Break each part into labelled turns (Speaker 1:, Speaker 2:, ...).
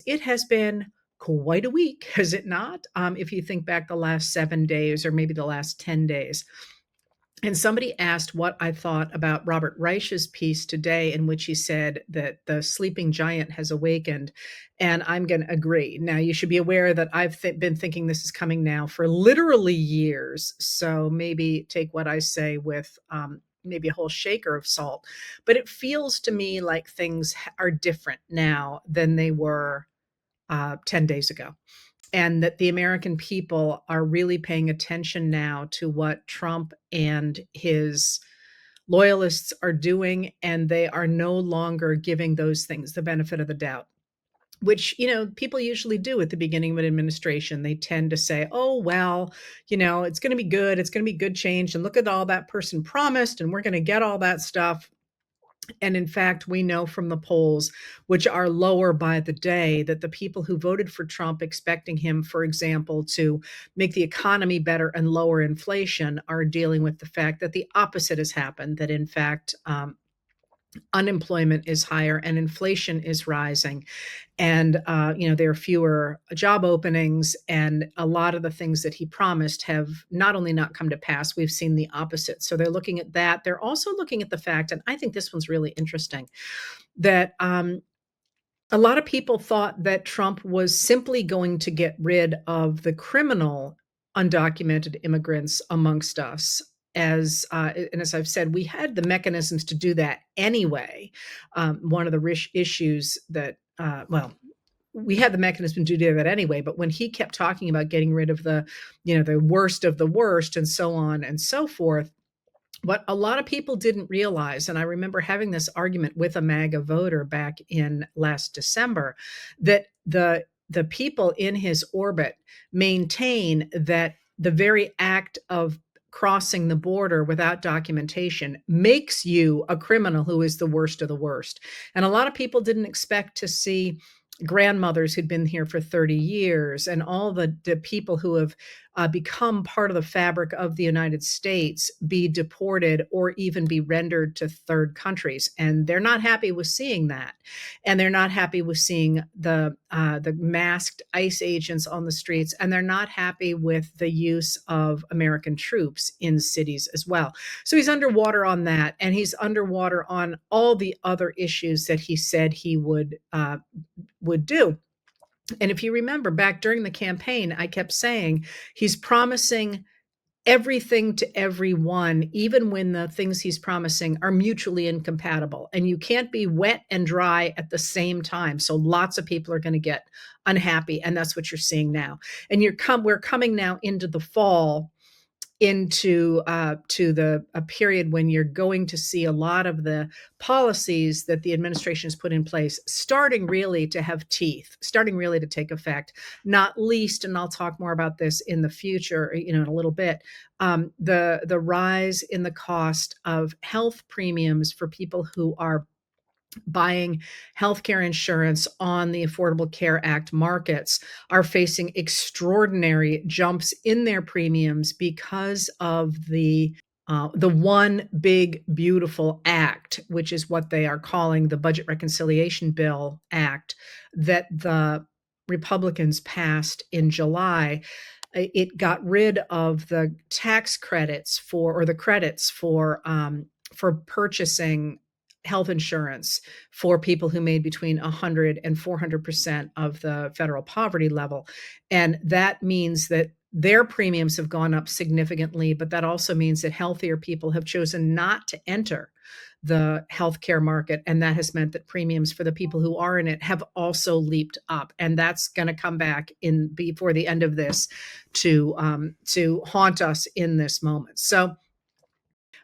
Speaker 1: it has been quite a week, has it not? If you think back the last 7 days or maybe the last 10 days. And somebody asked what I thought about Robert Reich's piece today, in which he said that the sleeping giant has awakened. And I'm going to agree. Now, you should be aware that I've been thinking this is coming now for literally years. So maybe take what I say with maybe a whole shaker of salt. But it feels to me like things are different now than they were 10 days ago, and that the American people are really paying attention now to what Trump and his loyalists are doing, and they are no longer giving those things the benefit of the doubt, which, people usually do at the beginning of an administration. They tend to say, oh, well, it's going to be good. It's going to be good change. And look at all that person promised, and we're going to get all that stuff. And in fact, we know from the polls, which are lower by the day, that the people who voted for Trump, expecting him, for example, to make the economy better and lower inflation, are dealing with the fact that the opposite has happened, that in fact, unemployment is higher and inflation is rising. And, there are fewer job openings, and a lot of the things that he promised have not only not come to pass, we've seen the opposite. So they're looking at that. They're also looking at the fact, and I think this one's really interesting, that a lot of people thought that Trump was simply going to get rid of the criminal undocumented immigrants amongst us. And as I've said, we had the mechanisms to do that anyway. One of the issues that, we had the mechanism to do that anyway. But when he kept talking about getting rid of the worst of the worst, and so on and so forth, what a lot of people didn't realize, and I remember having this argument with a MAGA voter back in last December, that the people in his orbit maintain that the very act of crossing the border without documentation makes you a criminal who is the worst of the worst. And a lot of people didn't expect to see grandmothers who'd been here for 30 years and all the people who have become part of the fabric of the United States be deported or even be rendered to third countries. And they're not happy with seeing that. And they're not happy with seeing the masked ICE agents on the streets. And they're not happy with the use of American troops in cities as well. So he's underwater on that. And he's underwater on all the other issues that he said he would do. And if you remember back during the campaign, I kept saying he's promising everything to everyone, even when the things he's promising are mutually incompatible. And you can't be wet and dry at the same time. So lots of people are going to get unhappy. And that's what you're seeing now. And we're coming now into the fall, into a period when you're going to see a lot of the policies that the administration has put in place starting really to have teeth, starting really to take effect, not least, and I'll talk more about this in the future, in a little bit, the rise in the cost of health premiums for people who are buying healthcare insurance on the Affordable Care Act markets are facing extraordinary jumps in their premiums because of the one big beautiful act, which is what they are calling the Budget Reconciliation Bill Act, that the Republicans passed in July. It got rid of the tax credits or the credits for purchasing health insurance for people who made between 100 and 400% of the federal poverty level. And that means that their premiums have gone up significantly, but that also means that healthier people have chosen not to enter the healthcare market. And that has meant that premiums for the people who are in it have also leaped up. And that's going to come back before the end of this to haunt us in this moment. So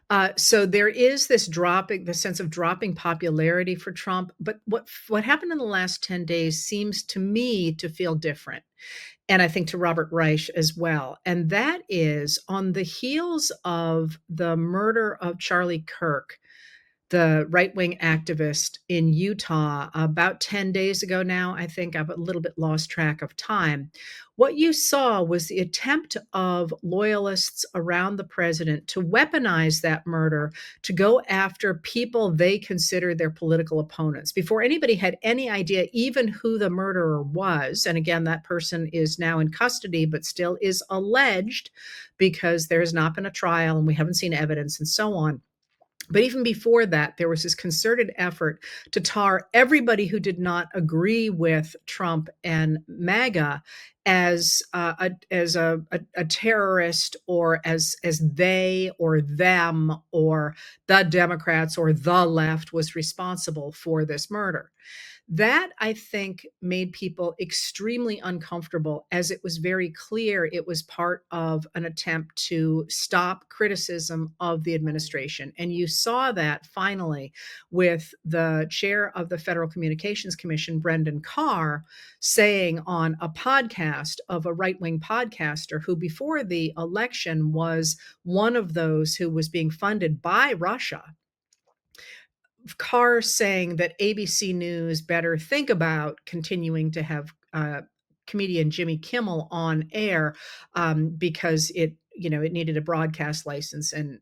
Speaker 1: there is this the sense of dropping popularity for Trump. But what happened in the last 10 days seems to me to feel different. And I think to Robert Reich as well. And that is on the heels of the murder of Charlie Kirk. the right-wing activist in Utah about 10 days ago now. I think I've a little bit lost track of time. What you saw was the attempt of loyalists around the president to weaponize that murder to go after people they consider their political opponents before anybody had any idea even who the murderer was. And again, that person is now in custody, but still is alleged because there has not been a trial and we haven't seen evidence and so on. But even before that, there was this concerted effort to tar everybody who did not agree with Trump and MAGA as a terrorist, or as they or them or the Democrats or the left was responsible for this murder. That, I think, made people extremely uncomfortable, as it was very clear it was part of an attempt to stop criticism of the administration. And you saw that finally with the chair of the Federal Communications Commission, Brendan Carr, saying on a podcast of a right wing podcaster who, before the election, was one of those who was being funded by Russia. Carr saying that ABC News better think about continuing to have comedian Jimmy Kimmel on air, because it needed a broadcast license, and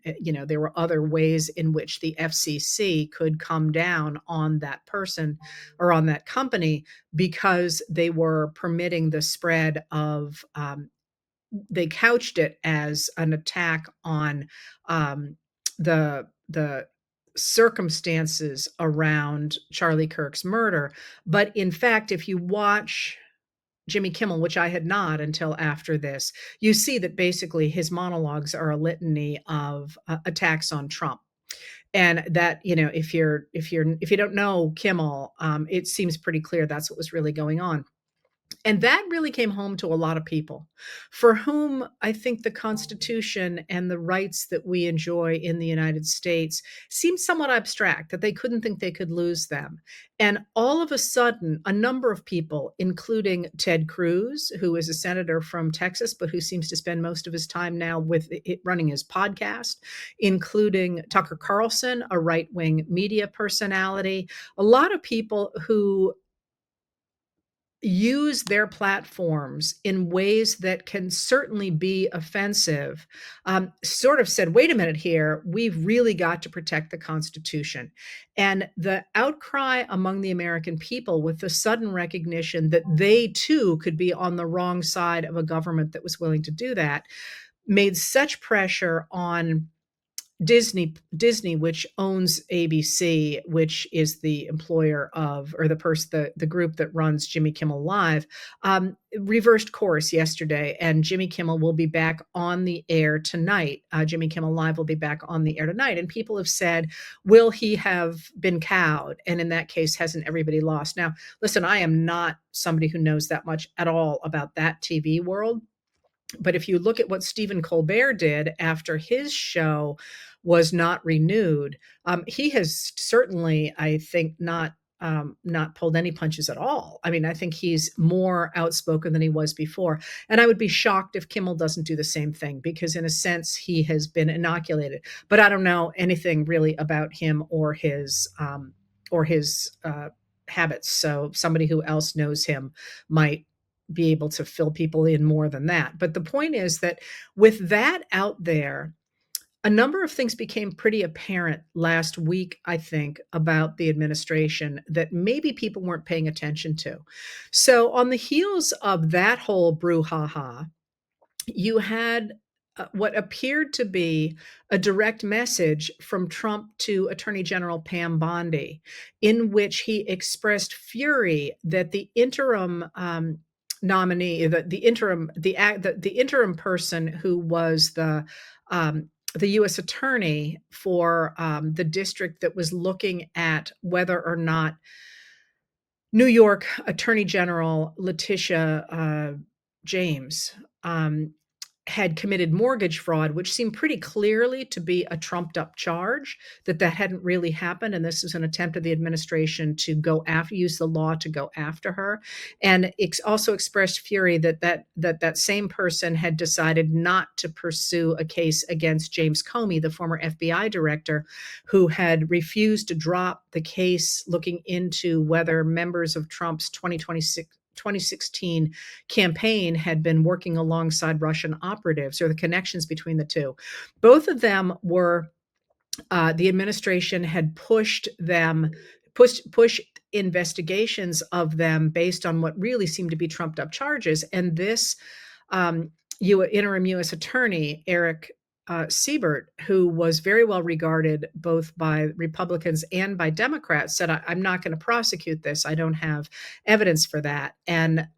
Speaker 1: there were other ways in which the FCC could come down on that person or on that company because they were permitting the spread of. They couched it as an attack on the circumstances around Charlie Kirk's murder. But in fact, if you watch Jimmy Kimmel, which I had not until after this, you see that basically his monologues are a litany of attacks on Trump. And that, if you don't know Kimmel, it seems pretty clear that's what was really going on. And that really came home to a lot of people for whom I think the Constitution and the rights that we enjoy in the United States seem somewhat abstract, that they couldn't think they could lose them. And all of a sudden, a number of people, including Ted Cruz, who is a senator from Texas, but who seems to spend most of his time now with running his podcast, including Tucker Carlson, a right wing media personality, a lot of people who use their platforms in ways that can certainly be offensive, sort of said, wait a minute here, we've really got to protect the Constitution. And the outcry among the American people, with the sudden recognition that they too could be on the wrong side of a government that was willing to do that, made such pressure on Disney, which owns ABC, which is the employer of, or the group that runs Jimmy Kimmel Live, reversed course yesterday, and Jimmy Kimmel will be back on the air tonight. Jimmy Kimmel Live will be back on the air tonight, and people have said, will he have been cowed? And in that case, hasn't everybody lost? Now, listen, I am not somebody who knows that much at all about that TV world. But if you look at what Stephen Colbert did after his show was not renewed, he has certainly, I think, not pulled any punches at all. I mean, I think he's more outspoken than he was before. And I would be shocked if Kimmel doesn't do the same thing, because in a sense, he has been inoculated. But I don't know anything really about him or his habits. So somebody who else knows him might be able to fill people in more than that. But the point is that with that out there, a number of things became pretty apparent last week, I think, about the administration that maybe people weren't paying attention to. So, on the heels of that whole brouhaha, you had what appeared to be a direct message from Trump to Attorney General Pam Bondi, in which he expressed fury that the interim nominee, the interim person who was the U.S. attorney for the district that was looking at whether or not New York Attorney General Letitia James had committed mortgage fraud, which seemed pretty clearly to be a trumped up charge, that hadn't really happened. And this was an attempt of the administration to use the law to go after her. And also expressed fury that same person had decided not to pursue a case against James Comey, the former FBI director, who had refused to drop the case looking into whether members of Trump's 2016 campaign had been working alongside Russian operatives, or the connections between the two. Both of them were, the administration had pushed investigations of them based on what really seemed to be trumped up charges. And this um, interim U.S. attorney, Eric Siebert, who was very well regarded both by Republicans and by Democrats, said, I'm not going to prosecute this. I don't have evidence for that. And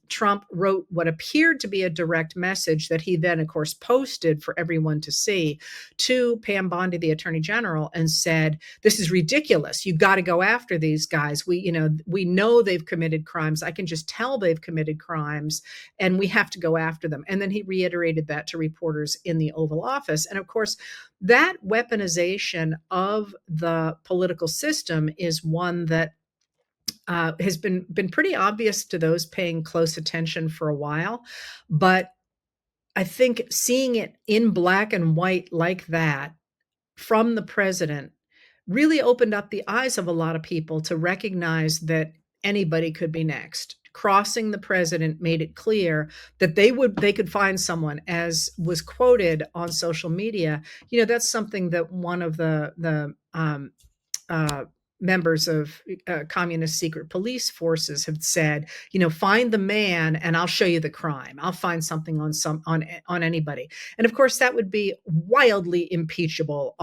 Speaker 1: Trump wrote what appeared to be a direct message that he then, of course, posted for everyone to see to Pam Bondi, the attorney general, and said, this is ridiculous. You've got to go after these guys. We know they've committed crimes. I can just tell they've committed crimes, and we have to go after them. And then he reiterated that to reporters in the Oval Office. And of course, that weaponization of the political system is one that has been pretty obvious to those paying close attention for a while. But I think seeing it in black and white like that from the president really opened up the eyes of a lot of people to recognize that anybody could be next. Crossing the president made it clear that they could find someone, as was quoted on social media. That's something that one of the uh, members of communist secret police forces have said, find the man and I'll show you the crime. I'll find something on anybody. And of course that would be wildly impeachable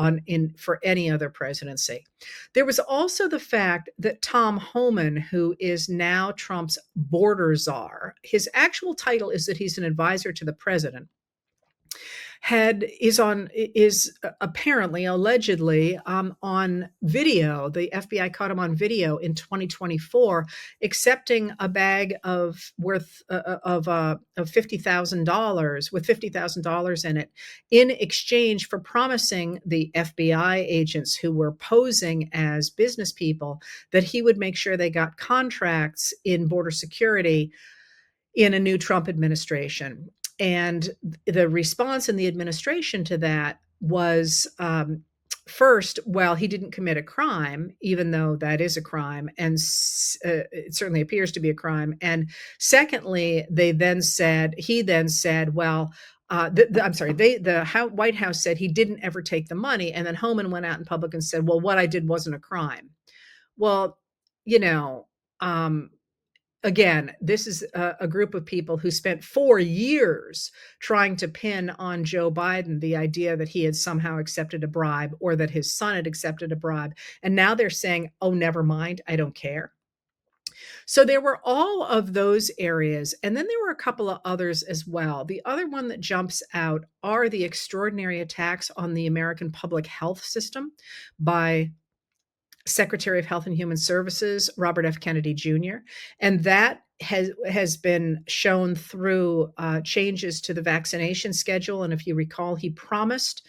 Speaker 1: for any other presidency. There was also the fact that Tom Homan, who is now Trump's border czar, his actual title is that he's an advisor to the president, is apparently, allegedly, on video. The FBI caught him on video in 2024 accepting a bag of $50,000 with $50,000 in it, in exchange for promising the FBI agents who were posing as business people that he would make sure they got contracts in border security in a new Trump administration. And the response in the administration to that was, first, well, he didn't commit a crime, even though that is a crime, and it certainly appears to be a crime. And secondly, he then said, well, the White House said he didn't ever take the money. And then Homan went out in public and said, well, what I did wasn't a crime. Well, you know, um, again, this is a group of people who spent 4 years trying to pin on Joe Biden the idea that he had somehow accepted a bribe, or that his son had accepted a bribe. And now they're saying, oh, never mind, I don't care. So there were all of those areas. And then there were a couple of others as well. The other one that jumps out are the extraordinary attacks on the American public health system by Secretary of Health and Human Services, Robert F. Kennedy Jr. And that has been shown through changes to the vaccination schedule. And if you recall, he promised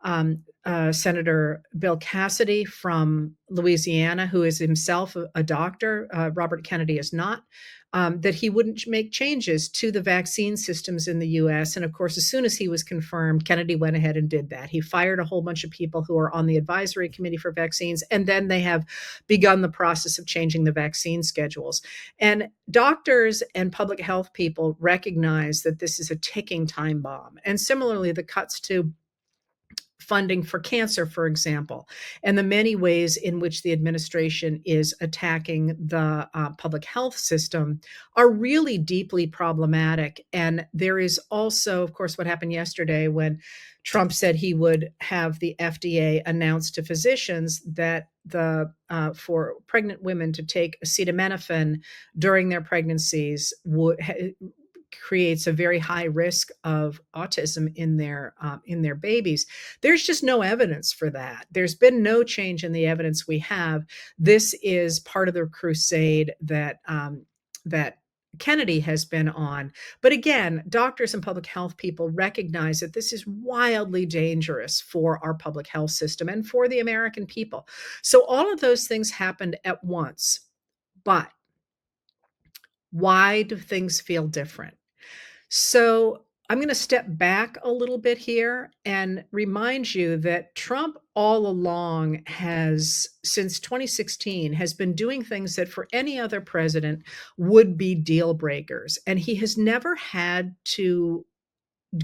Speaker 1: Senator Bill Cassidy from Louisiana, who is himself a doctor, Robert Kennedy is not, that he wouldn't make changes to the vaccine systems in the US. And of course, as soon as he was confirmed, Kennedy went ahead and did that. He fired a whole bunch of people who are on the advisory committee for vaccines, and then they have begun the process of changing the vaccine schedules. And doctors and public health people recognize that this is a ticking time bomb. And similarly, the cuts to funding for cancer, for example, and the many ways in which the administration is attacking the public health system are really deeply problematic. And there is also, of course, what happened yesterday when Trump said he would have the FDA announce to physicians that for pregnant women to take acetaminophen during their pregnancies creates a very high risk of autism in their babies. There's just no evidence for that. There's been no change in the evidence we have. This is part of the crusade that Kennedy has been on. But again, doctors and public health people recognize that this is wildly dangerous for our public health system and for the American people. So all of those things happened at once. But why do things feel different? So I'm going to step back a little bit here and remind you that Trump all along has, since 2016, has been doing things that for any other president would be deal breakers. And he has never had to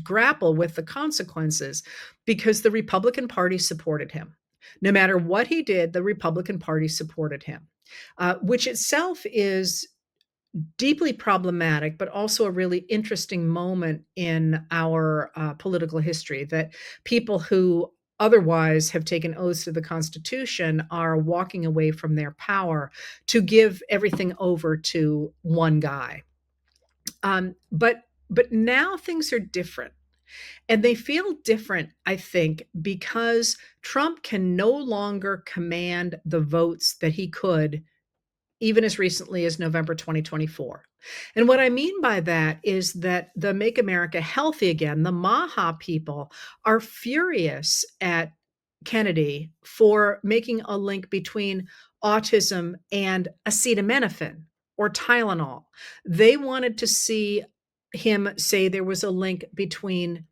Speaker 1: grapple with the consequences because the Republican Party supported him. No matter what he did, the Republican Party supported him, which itself is deeply problematic, but also a really interesting moment in our political history that people who otherwise have taken oaths to the Constitution are walking away from their power to give everything over to one guy. But now things are different. And they feel different, I think, because Trump can no longer command the votes that he could even as recently as November 2024. And what I mean by that is that the Make America Healthy Again, the MAHA people, are furious at Kennedy for making a link between autism and acetaminophen or Tylenol. They wanted to see him say there was a link between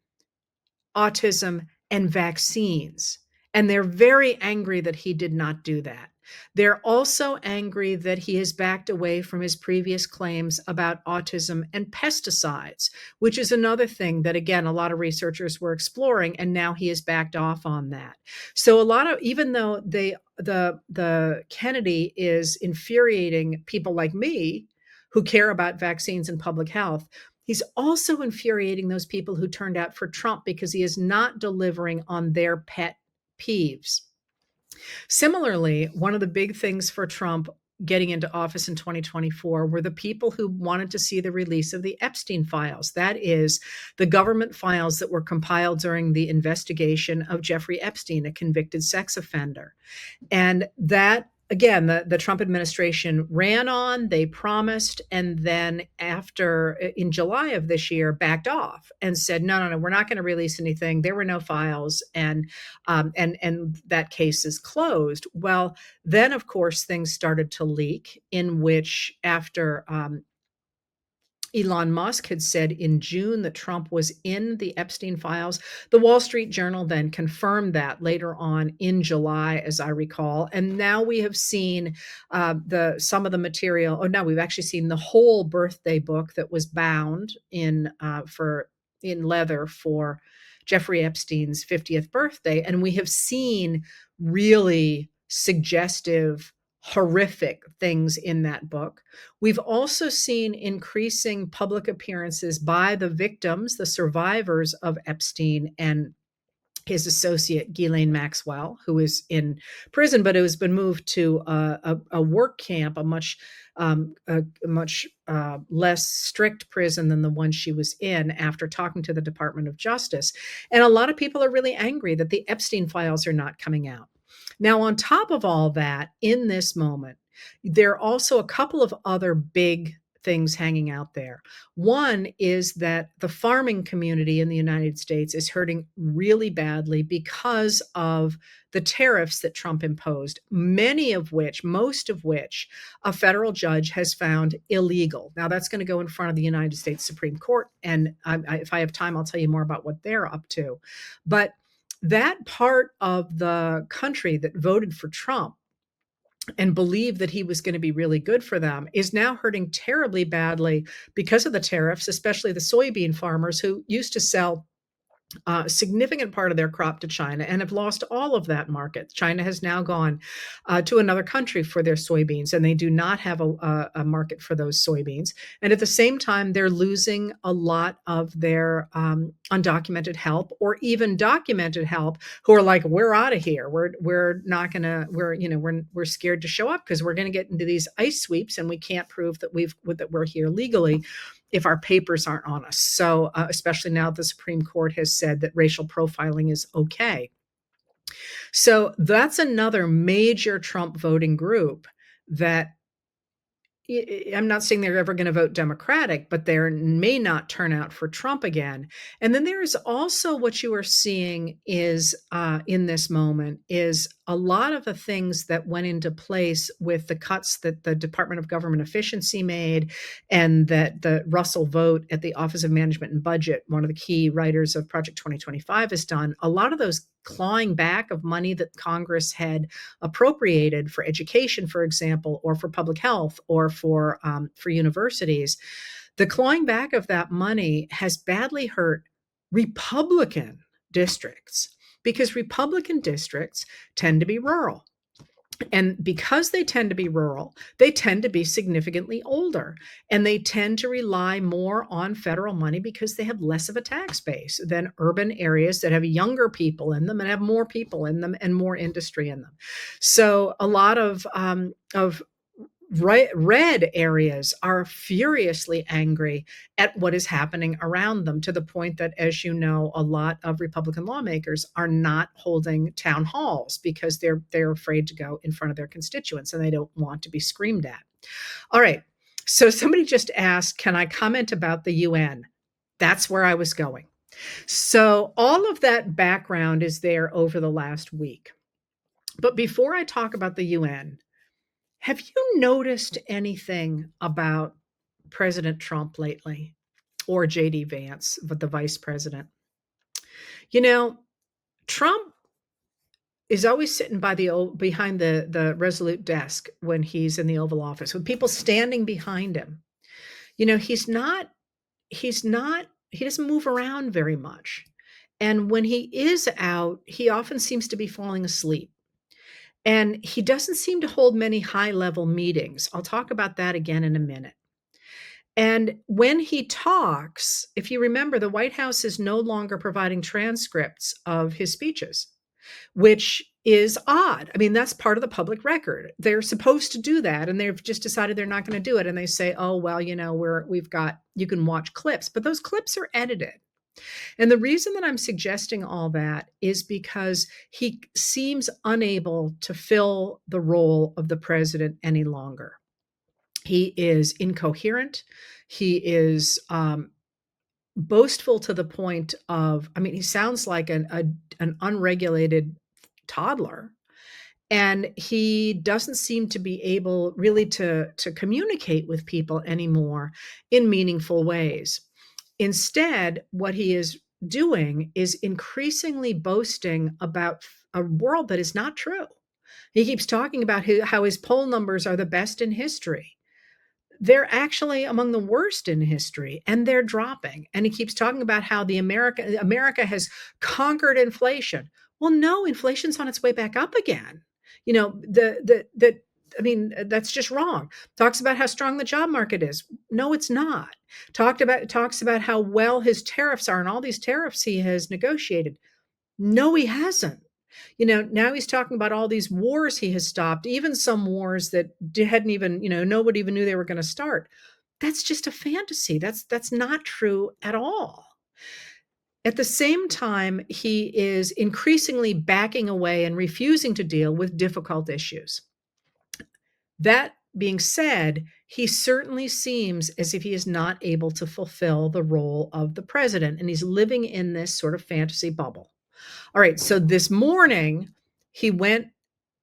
Speaker 1: autism and vaccines. And they're very angry that he did not do that. They're also angry that he has backed away from his previous claims about autism and pesticides, which is another thing that, again, a lot of researchers were exploring, and now he has backed off on that. So a lot of, even though the Kennedy is infuriating people like me who care about vaccines and public health, he's also infuriating those people who turned out for Trump because he is not delivering on their pet peeves. Similarly, one of the big things for Trump getting into office in 2024 were the people who wanted to see the release of the Epstein files. That is, the government files that were compiled during the investigation of Jeffrey Epstein, a convicted sex offender. And that, again, the Trump administration ran on, they promised, and then in July of this year, backed off and said, no, we're not going to release anything. There were no files, and that case is closed. Well, then, of course, things started to leak, in which after Elon Musk had said in June that Trump was in the Epstein files. The Wall Street Journal then confirmed that later on in July, as I recall. And now we have seen some of the material. Oh, no, we've actually seen the whole birthday book that was bound in leather for Jeffrey Epstein's 50th birthday. And we have seen really suggestive, horrific things in that book. We've also seen increasing public appearances by the victims, the survivors of Epstein and his associate Ghislaine Maxwell, who is in prison, but who has been moved to a work camp, a much less strict prison than the one she was in after talking to the Department of Justice. And a lot of people are really angry that the Epstein files are not coming out. Now, on top of all that, in this moment, there are also a couple of other big things hanging out there. One is that the farming community in the United States is hurting really badly because of the tariffs that Trump imposed, most of which a federal judge has found illegal. Now, that's going to go in front of the United States Supreme Court. And if I have time, I'll tell you more about what they're up to. But that part of the country that voted for Trump and believed that he was going to be really good for them is now hurting terribly badly because of the tariffs, especially the soybean farmers who used to sell a significant part of their crop to China and have lost all of that market. China has now gone to another country for their soybeans, and they do not have a market for those soybeans. And at the same time, they're losing a lot of their undocumented help, or even documented help, who are like, "We're out of here. We're not gonna. We're scared to show up because we're going to get into these ICE sweeps, and we can't prove that we're here legally if our papers aren't on us." So, especially now the Supreme Court has said that racial profiling is okay. So that's another major Trump voting group that I'm not saying they're ever going to vote Democratic, but they may not turn out for Trump again. And then there is also what you are seeing is in this moment is a lot of the things that went into place with the cuts that the Department of Government Efficiency made, and that the Russell Vogt at the Office of Management and Budget, one of the key writers of Project 2025, has done. A lot of those clawing back of money that Congress had appropriated for education, for example, or for public health, or for universities, the clawing back of that money has badly hurt Republican districts, because Republican districts tend to be rural. And because they tend to be rural, they tend to be significantly older, and they tend to rely more on federal money because they have less of a tax base than urban areas that have younger people in them and have more people in them and more industry in them. So a lot of red areas are furiously angry at what is happening around them, to the point that, as you know, a lot of Republican lawmakers are not holding town halls because they're afraid to go in front of their constituents and they don't want to be screamed at. All right. So somebody just asked, can I comment about the UN? That's where I was going. So all of that background is there over the last week. But before I talk about the UN, have you noticed anything about President Trump lately, or JD Vance, but the vice president? You know, Trump is always sitting behind the Resolute desk when he's in the Oval Office, with people standing behind him. He doesn't move around very much. And when he is out, he often seems to be falling asleep. And he doesn't seem to hold many high-level meetings. I'll talk about that again in a minute. And when he talks, if you remember, the White House is no longer providing transcripts of his speeches, which is odd. I mean, that's part of the public record. They're supposed to do that, and they've just decided they're not going to do it. And they say, oh, well, you can watch clips, but those clips are edited. And the reason that I'm suggesting all that is because he seems unable to fill the role of the president any longer. He is incoherent. He is boastful to the point of, I mean, he sounds like an unregulated toddler. And he doesn't seem to be able really to communicate with people anymore in meaningful ways. Instead, what he is doing is increasingly boasting about a world that is not true. He keeps talking about how his poll numbers are the best in history. They're actually among the worst in history, and they're dropping. And he keeps talking about how America has conquered inflation. Well, no, inflation's on its way back up again. That's just wrong. Talks about how strong the job market is. No, it's not. Talks about how well his tariffs are and all these tariffs he has negotiated. No, he hasn't. Now he's talking about all these wars he has stopped, even some wars that hadn't even, nobody even knew they were going to start. That's just a fantasy. That's not true at all. At the same time, he is increasingly backing away and refusing to deal with difficult issues. That being said, he certainly seems as if he is not able to fulfill the role of the president, and he's living in this sort of fantasy bubble. All right, so this morning he went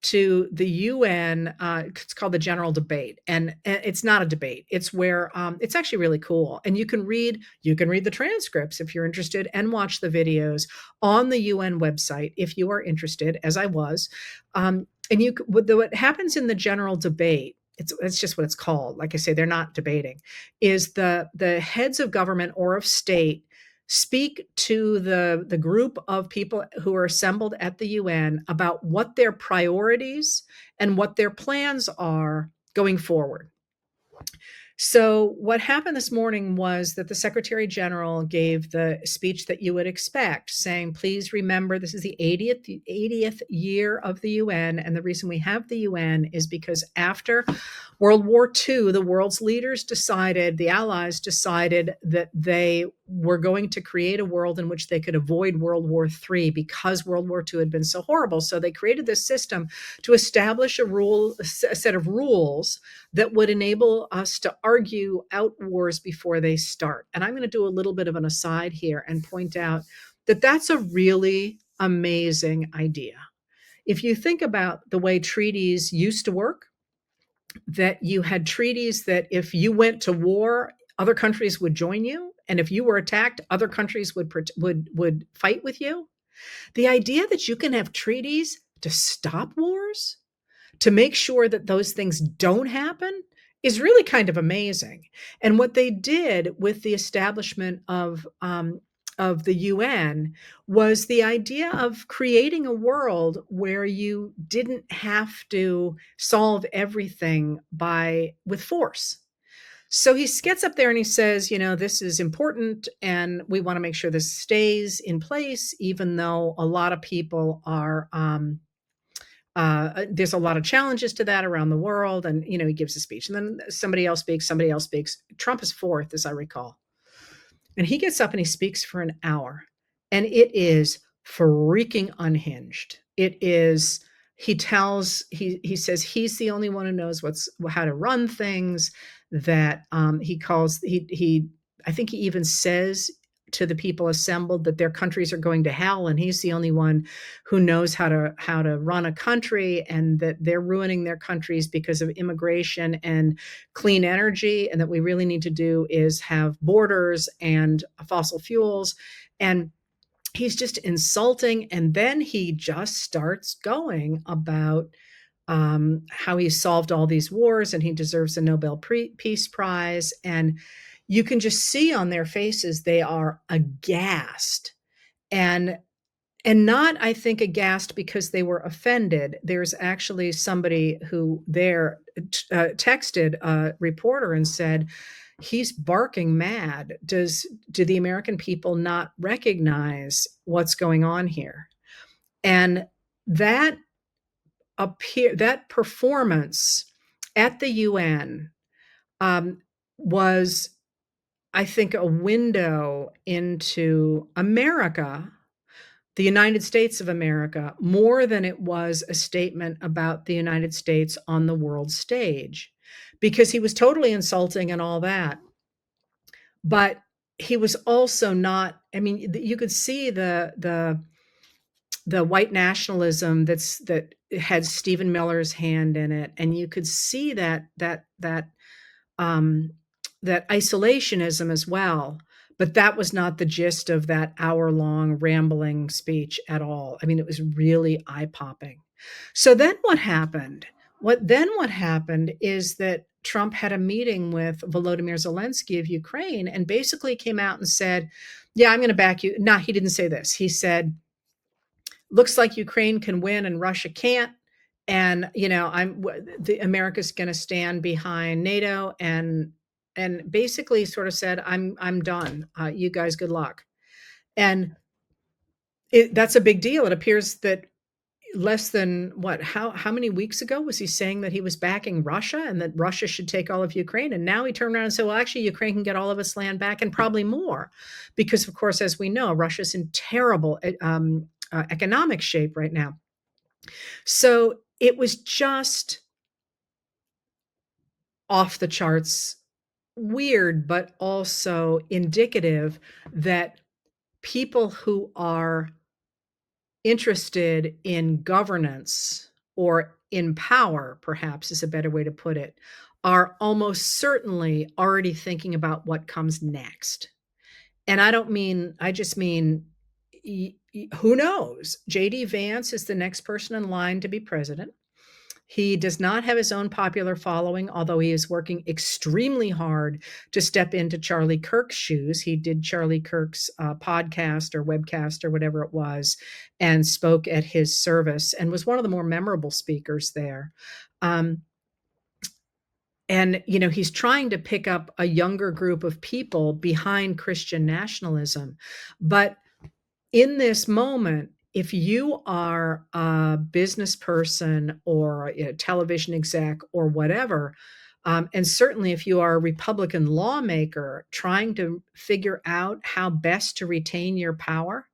Speaker 1: to the UN. It's called the General Debate, and it's not a debate. It's where it's actually really cool, and you can read the transcripts if you're interested, and watch the videos on the UN website if you are interested, as I was. And what happens in the General Debate, it's just what it's called. Like I say, they're not debating. Is the heads of government or of state speak to the group of people who are assembled at the UN about what their priorities and what their plans are going forward. So what happened this morning was that the Secretary General gave the speech that you would expect, saying, please remember, this is the 80th year of the UN. And the reason we have the UN is because after World War II, the world's leaders decided, the Allies decided, that they were going to create a world in which they could avoid World War III because World War II had been so horrible. So they created this system to establish a set of rules that would enable us to argue out wars before they start. And I'm going to do a little bit of an aside here and point out that that's a really amazing idea. If you think about the way treaties used to work, that you had treaties that if you went to war, other countries would join you, and if you were attacked, other countries would fight with you. The idea that you can have treaties to stop wars, to make sure that those things don't happen, is really kind of amazing. And what they did with the establishment of the UN was the idea of creating a world where you didn't have to solve everything with force. So he gets up there and he says, this is important and we want to make sure this stays in place, even though a lot of people are there's a lot of challenges to that around the world. And, he gives a speech and then somebody else speaks. Trump is fourth, as I recall. And he gets up and he speaks for an hour. And it is freaking unhinged. It is, he says he's the only one who knows how to run things, that I think he even says to the people assembled that their countries are going to hell, and he's the only one who knows how to run a country, and that they're ruining their countries because of immigration and clean energy, and that we really need to do is have borders and fossil fuels. And he's just insulting, and then he just starts going about how he solved all these wars and he deserves a Nobel Peace Prize. And you can just see on their faces they are aghast, and not, I think, aghast because they were offended. There's actually somebody who there texted a reporter and said, he's barking mad. Do the American people not recognize what's going on here? And that that performance at the UN was, I think, a window into America, the United States of America, more than it was a statement about the United States on the world stage, because he was totally insulting and all that. But he was also not, I mean, you could see the white nationalism that had Stephen Miller's hand in it, and you could see that isolationism as well. But that was not the gist of that hour-long rambling speech at all. I mean, it was really eye-popping. So then what happened? What happened is that Trump had a meeting with Volodymyr Zelensky of Ukraine and basically came out and said, yeah, I'm going to back you. No, he didn't say this. He said, looks like Ukraine can win and Russia can't. And, America's going to stand behind NATO, and basically sort of said, I'm done. You guys, good luck. And that's a big deal. It appears that less than how many weeks ago was he saying that he was backing Russia and that Russia should take all of Ukraine? And now he turned around and said, well, actually, Ukraine can get all of its land back and probably more, because, of course, as we know, Russia's in terrible economic shape right now. So it was just off the charts weird, but also indicative that people who are interested in governance, or in power, perhaps is a better way to put it, are almost certainly already thinking about what comes next. And I just mean, who knows? JD Vance is the next person in line to be president. He does not have his own popular following, although he is working extremely hard to step into Charlie Kirk's shoes. He did Charlie Kirk's podcast or webcast or whatever it was, and spoke at his service and was one of the more memorable speakers there. And, he's trying to pick up a younger group of people behind Christian nationalism. But in this moment, if you are a business person or a television exec or whatever, And certainly, if you are a Republican lawmaker trying to figure out how best to retain your power,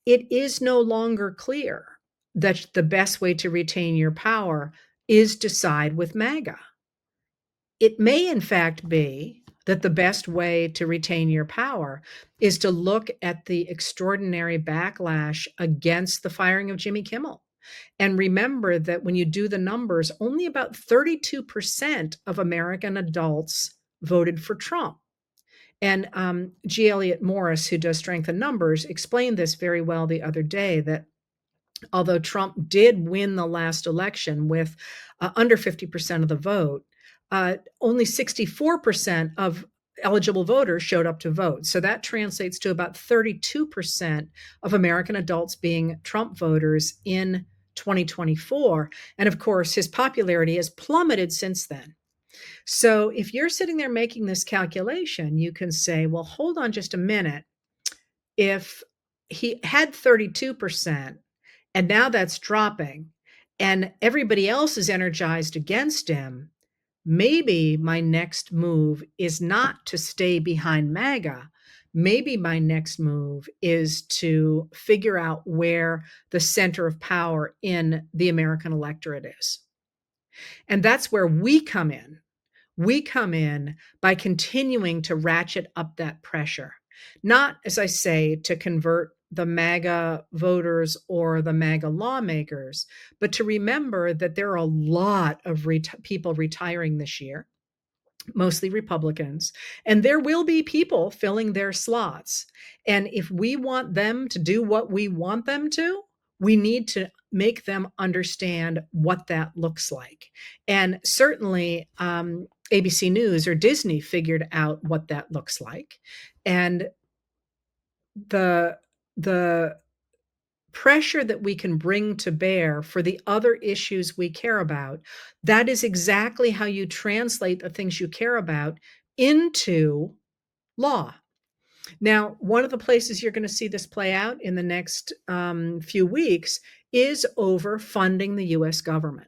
Speaker 1: it is no longer clear that the best way to retain your power is to side with MAGA. It may, in fact, be that the best way to retain your power is to look at the extraordinary backlash against the firing of Jimmy Kimmel. And remember that when you do the numbers, only about 32% of American adults voted for Trump. And G. Elliott Morris, who does Strength in Numbers, explained this very well the other day, that although Trump did win the last election with under 50% of the vote, only 64% of eligible voters showed up to vote. So that translates to about 32% of American adults being Trump voters in 2024. And of course, his popularity has plummeted since then. So if you're sitting there making this calculation, you can say, well, hold on just a minute. If he had 32%, and now that's dropping, and everybody else is energized against him, maybe my next move is not to stay behind MAGA. Maybe my next move is to figure out where the center of power in the American electorate is. And that's where we come in. We come in by continuing to ratchet up that pressure, not, as I say, to convert the MAGA voters or the MAGA lawmakers, but to remember that there are a lot of people retiring this year, mostly Republicans, and there will be people filling their slots. And if we want them to do what we want them to, we need to make them understand what that looks like. And certainly, ABC News or Disney figured out what that looks like. And the the pressure that we can bring to bear for the other issues we care about, that is exactly how you translate the things you care about into law. Now, one of the places you're going to see this play out in the next few weeks is over funding the US government.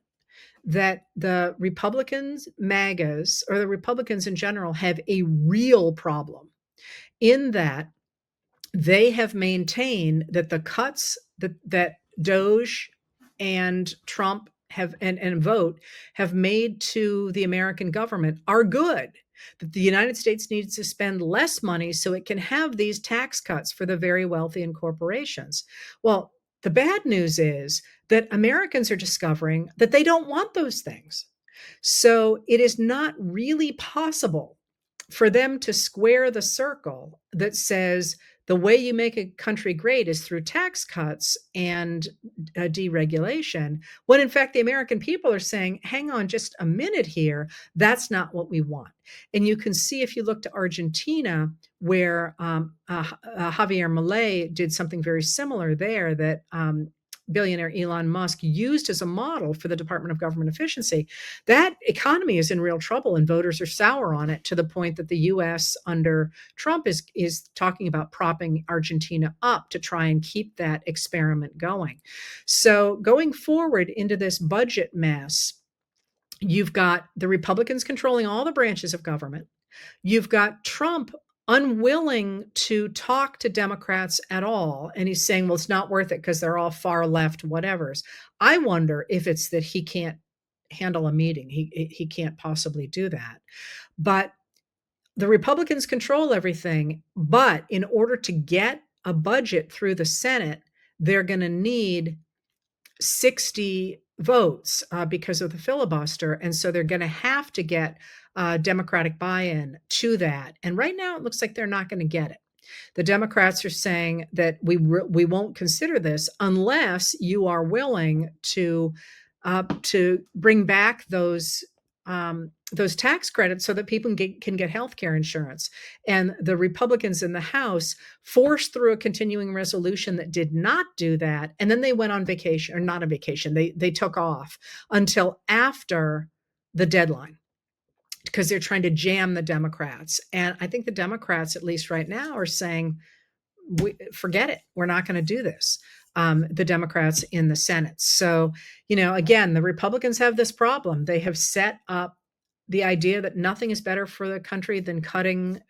Speaker 1: That the Republicans, MAGAs, or the Republicans in general have a real problem in that they have maintained that the cuts that Doge and Trump have and vote have made to the American government are good. That the United States needs to spend less money so it can have these tax cuts for the very wealthy and corporations. Well, the bad news is that Americans are discovering that they don't want those things. So it is not really possible for them to square the circle that says the way you make a country great is through tax cuts and deregulation, when in fact the American people are saying, hang on just a minute here, that's not what we want. And you can see if you look to Argentina, where Javier Milei did something very similar there, that billionaire Elon Musk used as a model for the Department of Government Efficiency. That economy is in real trouble and voters are sour on it, to the point that the US under Trump is talking about propping Argentina up to try and keep that experiment going. So going forward into this budget mess, you've got the Republicans controlling all the branches of government. You've got Trump unwilling to talk to Democrats at all. And he's saying, well, it's not worth it because they're all far left, whatevers. I wonder if it's that he can't handle a meeting. He can't possibly do that. But the Republicans control everything. But in order to get a budget through the Senate, they're going to need 60 votes because of the filibuster. And so they're going to have to get Democratic buy-in to that. And right now, it looks like they're not going to get it. The Democrats are saying that we won't consider this unless you are willing to bring back those tax credits so that people can get health care insurance. And the Republicans in the House forced through a continuing resolution that did not do that. And then they went on vacation, or not on vacation. They took off until after the deadline, because they're trying to jam the Democrats. And I think the Democrats, at least right now, are saying, forget it. We're not going to do this. The Democrats in the Senate. So, again, the Republicans have this problem. They have set up the idea that nothing is better for the country than cutting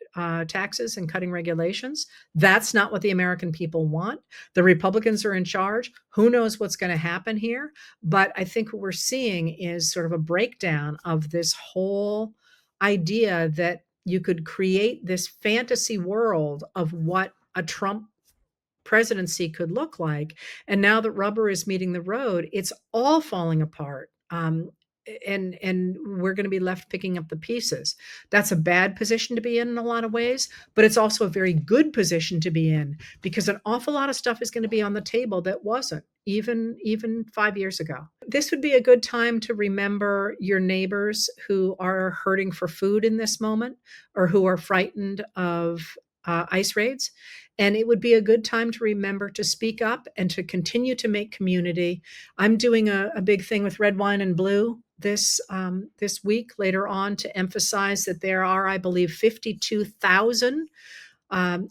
Speaker 1: taxes and cutting regulations. That's not what the American people want. The Republicans are in charge. Who knows what's going to happen here? But I think what we're seeing is sort of a breakdown of this whole idea that you could create this fantasy world of what a Trump presidency could look like. And now that rubber is meeting the road, it's all falling apart. And we're going to be left picking up the pieces. That's a bad position to be in a lot of ways, but it's also a very good position to be in because an awful lot of stuff is going to be on the table that wasn't even 5 years ago. This would be a good time to remember your neighbors who are hurting for food in this moment or who are frightened of ICE raids. And it would be a good time to remember to speak up and to continue to make community. I'm doing a big thing with Red Wine and Blue this week later on to emphasize that there are, I believe, 52,000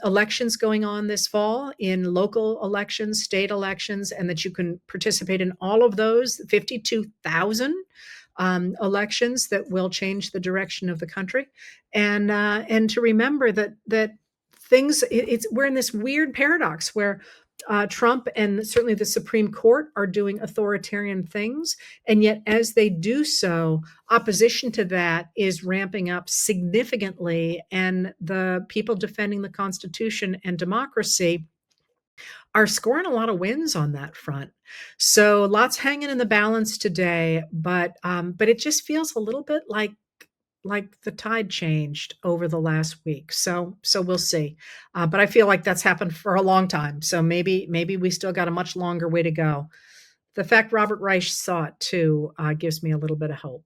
Speaker 1: elections going on this fall in local elections, state elections, and that you can participate in all of those 52,000 elections that will change the direction of the country, and to remember that it's we're in this weird paradox where Trump and certainly the Supreme Court are doing authoritarian things, and yet as they do so, opposition to that is ramping up significantly, and the people defending the Constitution and democracy are scoring a lot of wins on that front. So lots hanging in the balance today, but it just feels a little bit like the tide changed over the last week. So we'll see. But I feel like that's happened for a long time. So maybe we still got a much longer way to go. The fact Robert Reich saw it too gives me a little bit of hope.